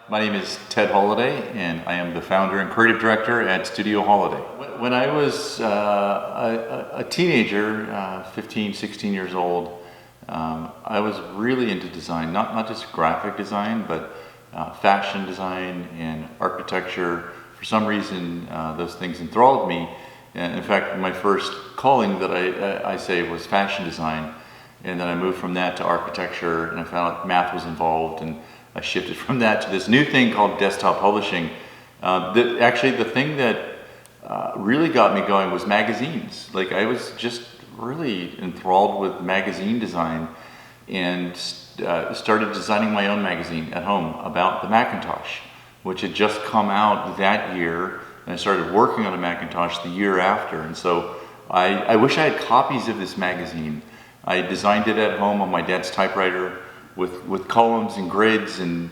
My name is Ted Holladay, and I am the founder and creative director at Studio Holladay. When I was a teenager, 15, 16 years old, I was really into design, not just graphic design, but fashion design and architecture. For some reason, those things enthralled me. And in fact, my first calling that I say was fashion design. And then I moved from that to architecture, and I found out math was involved, and I shifted from that to this new thing called desktop publishing. Actually, the thing that really got me going was magazines. Like, I was just really enthralled with magazine design, and started designing my own magazine at home about the Macintosh, which had just come out that year, and I started working on a Macintosh the year after. And so I wish I had copies of this magazine. I designed it at home on my dad's typewriter with columns and grids, and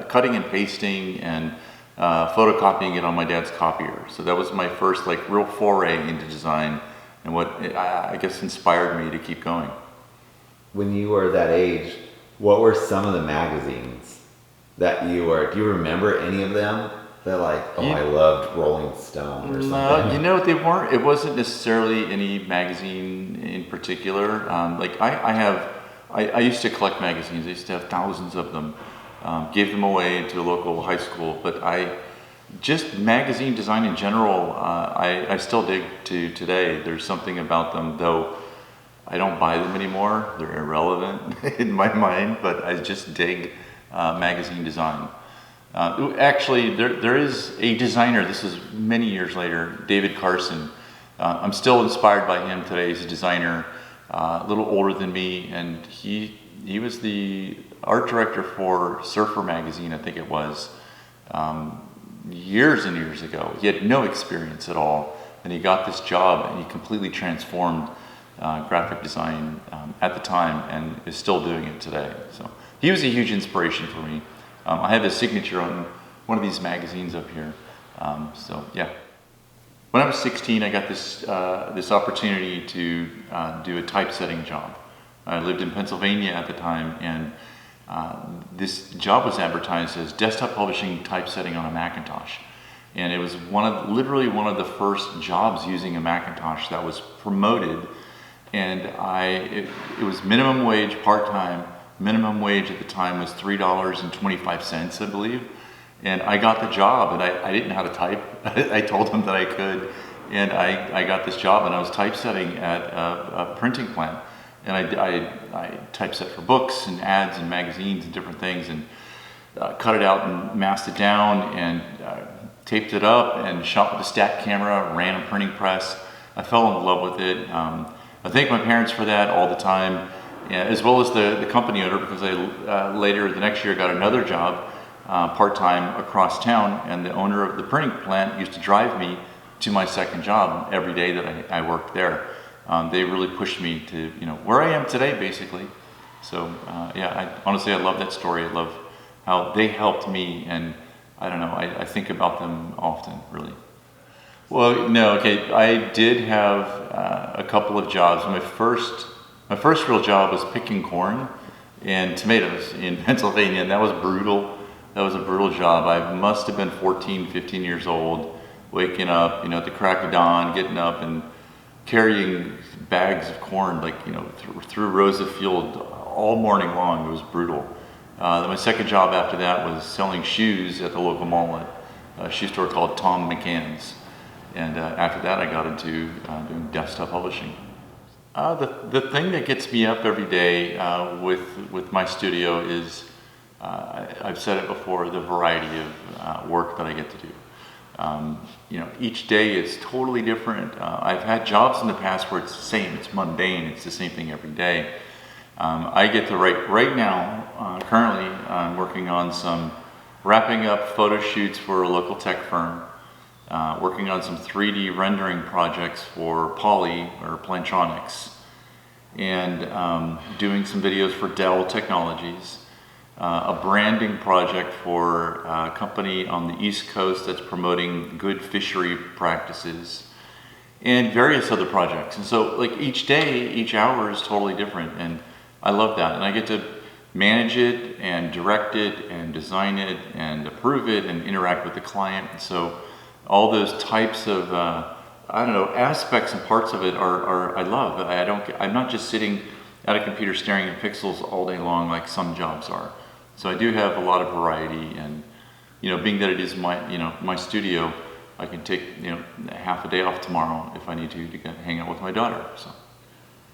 cutting and pasting, and photocopying it on my dad's copier. So that was my first real foray into design, and what I guess inspired me to keep going. When you were that age, what were some of the magazines that do you remember any of them? That I loved Rolling Stone or something. It wasn't necessarily any magazine in particular. I used to collect magazines. I used to have thousands of them. Gave them away to a local high school. But just magazine design in general, I still dig to today. There's something about them, though I don't buy them anymore. They're irrelevant in my mind, but I just dig magazine design. Actually, there is a designer, this is many years later, David Carson. I'm still inspired by him today. He's a designer, a little older than me, and he was the art director for Surfer magazine, I think it was, years and years ago. He had no experience at all, and he got this job, and he completely transformed graphic design at the time, and is still doing it today. So he was a huge inspiration for me. I have his signature on one of these magazines up here. So yeah. When I was 16, I got this opportunity to do a typesetting job. I lived in Pennsylvania at the time, and this job was advertised as desktop publishing typesetting on a Macintosh. And it was literally one of the first jobs using a Macintosh that was promoted. And it was minimum wage, part-time. Minimum wage at the time was $3.25, I believe. And I got the job, and I didn't know how to type. I told them that I could, and I got this job, and I was typesetting at a printing plant. And I typeset for books and ads and magazines and different things, and cut it out and masked it down, and taped it up, and shot with a stack camera, ran a printing press. I fell in love with it. I thank my parents for that all the time. Yeah, as well as the company owner, because I later the next year got another job part-time across town, and the owner of the printing plant used to drive me to my second job every day that I worked there. They really pushed me to where I am today, basically. So honestly, I love that story. I love how they helped me, and I don't know, I think about them often, really. Well, no, okay, I did have a couple of jobs. My first real job was picking corn and tomatoes in Pennsylvania, and that was brutal. That was a brutal job. I must have been 14, 15 years old, waking up, at the crack of dawn, getting up and carrying bags of corn, through rows of field all morning long. It was brutal. Then my second job after that was selling shoes at the local mall at a shoe store called Tom McCann's. And after that, I got into doing desktop publishing. The thing that gets me up every day with my studio is, I've said it before, the variety of work that I get to do. Each day is totally different. I've had jobs in the past where it's the same, it's mundane, it's the same thing every day. I get to right now, currently, I'm working on wrapping up photo shoots for a local tech firm. Working on some 3D rendering projects for Poly or Plantronics, and doing some videos for Dell Technologies, a branding project for a company on the East Coast that's promoting good fishery practices, and various other projects. And so each day, each hour is totally different, and I love that. And I get to manage it and direct it and design it and approve it and interact with the client. So all those types of I don't know, aspects and parts of it are I love. I'm not just sitting at a computer staring at pixels all day long like some jobs are. So I do have a lot of variety, and being that it is my studio, I can take half a day off tomorrow if I need to hang out with my daughter. So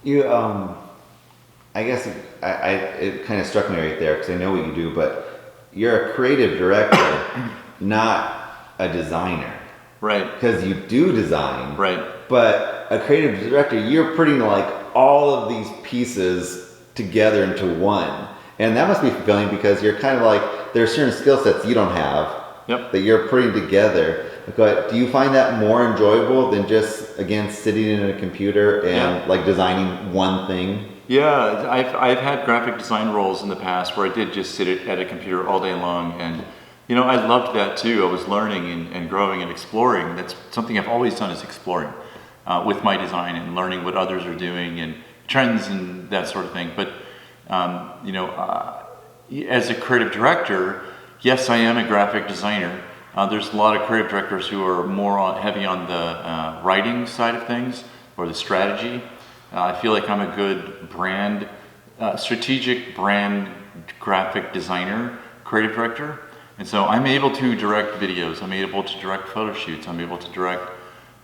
You, I guess it kind of struck me right there because I know what you do, but you're a creative director, not a designer. Right. Because you do design. Right. But a creative director, you're putting like all of these pieces together into one. And that must be fulfilling because you're kind of like, there are certain skill sets you don't have. Yep. That you're putting together. But do you find that more enjoyable than just, again, sitting in a computer and like designing one thing? Yeah, I've had graphic design roles in the past where I did just sit at a computer all day long, and I loved that too. I was learning and growing and exploring. That's something I've always done, is exploring with my design and learning what others are doing and trends and that sort of thing. But as a creative director, yes, I am a graphic designer. There's a lot of creative directors who are more heavy on the writing side of things or the strategy. I feel like I'm a good strategic brand graphic designer, creative director. And so I'm able to direct videos, I'm able to direct photo shoots, I'm able to direct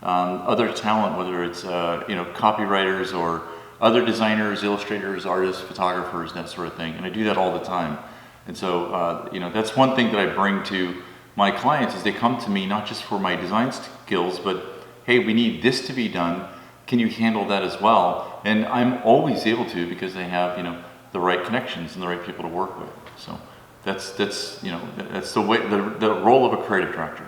other talent, whether it's copywriters or other designers, illustrators, artists, photographers, that sort of thing. And I do that all the time. And so that's one thing that I bring to my clients, is they come to me not just for my design skills, but hey, we need this to be done. Can you handle that as well? And I'm always able to, because they have the right connections and the right people to work with. So that's the way, the role of a creative director.